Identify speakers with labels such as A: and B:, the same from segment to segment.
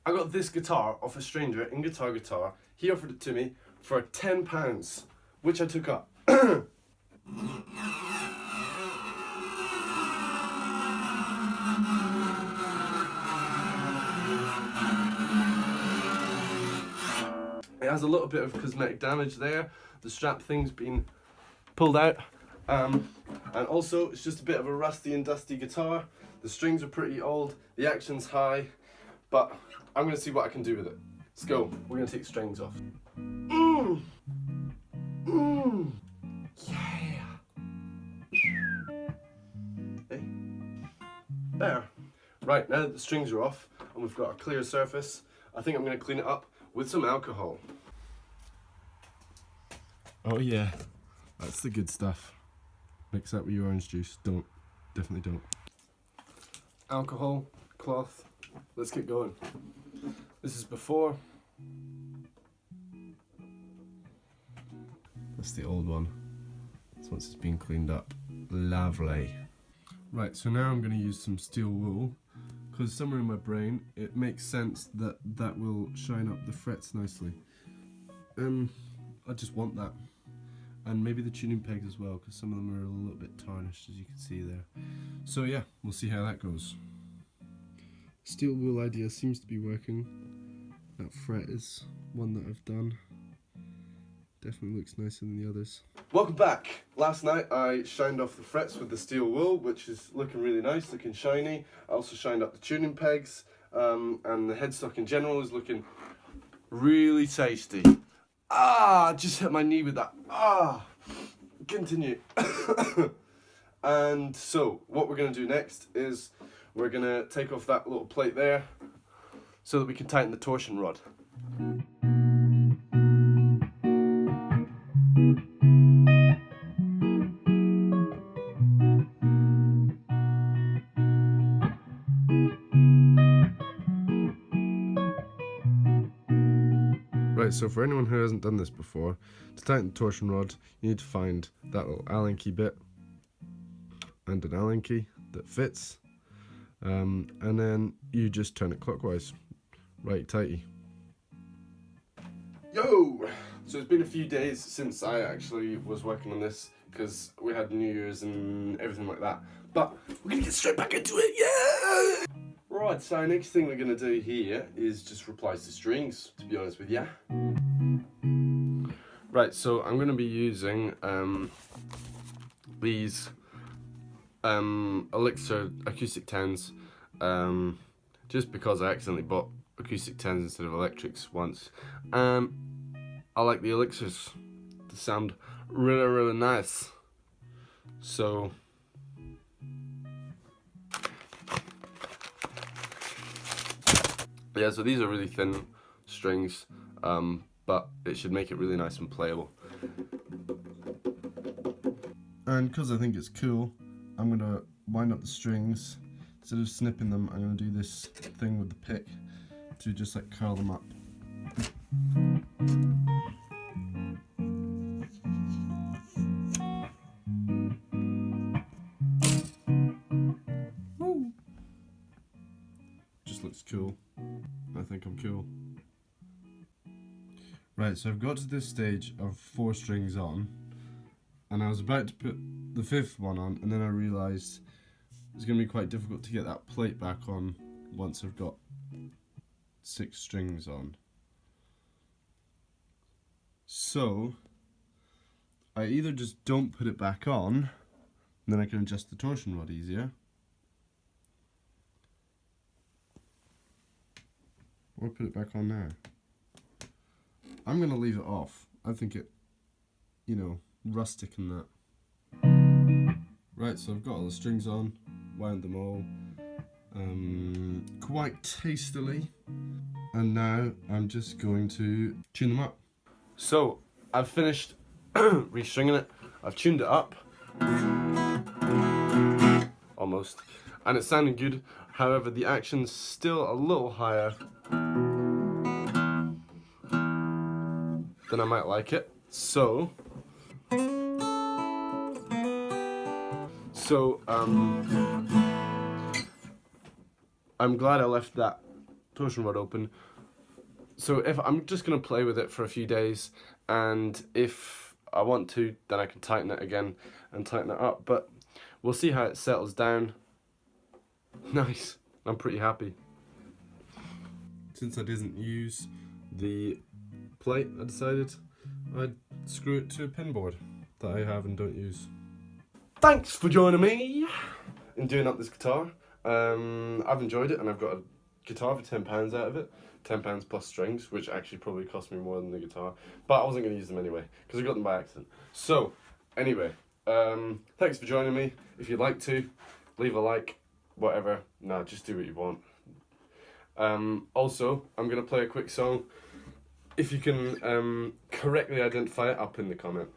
A: I got this guitar off a stranger in Guitar Guitar. He offered it to me for £10, which I took up. It has a little bit of cosmetic damage there. The strap thing's been pulled out. And also, it's just a bit of a rusty and dusty guitar. The strings are pretty old, the action's high, but I'm going to see what I can do with it. Let's go. We're going to take the strings off. Yeah. Hey. There. Right, now that the strings are off and we've got a clear surface, I think I'm going to clean it up with some alcohol. Oh yeah, that's the good stuff. Mix that with your orange juice. Don't. Definitely don't. Alcohol, cloth, let's get going. This is before. That's the old one. So once it's been cleaned up. Lovely. Right, so now I'm going to use some steel wool, because somewhere in my brain it makes sense that that will shine up the frets nicely. I just want that. And maybe the tuning pegs as well, because some of them are a little bit tarnished, as you can see there. So yeah, we'll see how that goes. Steel wool idea seems to be working. That fret is one that I've done. Definitely looks nicer than the others. Welcome back. Last night I shined off the frets with the steel wool, which is looking really nice, looking shiny. I also shined up the tuning pegs, and the headstock in general is looking really tasty. Ah, just hit my knee with that. Ah, continue. And so what we're going to do next is we're going to take off that little plate there so that we can tighten the torsion rod. Right, so for anyone who hasn't done this before, to tighten the torsion rod, you need to find that little Allen key bit and an Allen key that fits, and then you just turn it clockwise, righty tighty. Yo! So it's been a few days since I actually was working on this, because we had New Year's and everything like that, but we're gonna get straight back into it, yeah! Right, so next thing we're going to do here is just replace the strings, to be honest with you. Right, so I'm going to be using these Elixir acoustic 10s, just because I accidentally bought acoustic 10s instead of electrics once. I like the Elixirs. They sound really, really nice. So yeah, so these are really thin strings, but it should make it really nice and playable. And because I think it's cool, I'm going to wind up the strings. Instead of snipping them, I'm going to do this thing with the pick to just like curl them up. Woo. Just looks cool. I think I'm cool. Right, so I've got to this stage of 4 strings on, and I was about to put the 5th one on, and then I realised it's going to be quite difficult to get that plate back on once I've got 6 strings on. So I either just don't put it back on, and then I can adjust the torsion rod easier, or put it back on now. I'm going to leave it off. I think it, you know, rustic and that. Right, so I've got all the strings on, wound them all quite tastily, and now I'm just going to tune them up. So I've finished restringing it, I've tuned it up, almost, and it's sounding good. However, the action's still a little higher than I might like it. So I'm glad I left that torsion rod open. So if I'm just going to play with it for a few days, and if I want to, then I can tighten it again and tighten it up, but we'll see how it settles down. Nice, I'm pretty happy. Since I didn't use the plate, I decided I'd screw it to a pin board that I have and don't use. Thanks for joining me in doing up this guitar. I've enjoyed it, and I've got a guitar for £10 out of it. £10 plus strings, which actually probably cost me more than the guitar, but I wasn't going to use them anyway because I got them by accident. So anyway, thanks for joining me. If you'd like to, leave a like, whatever. No, just do what you want. Also, I'm going to play a quick song. If you can correctly identify it, I'll pin the comment.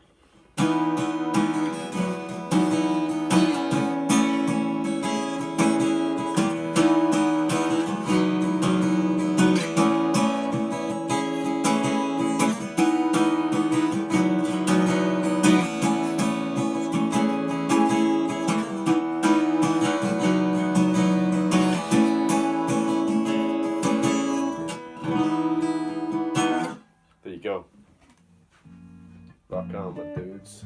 A: There you go. Rock on, my dudes.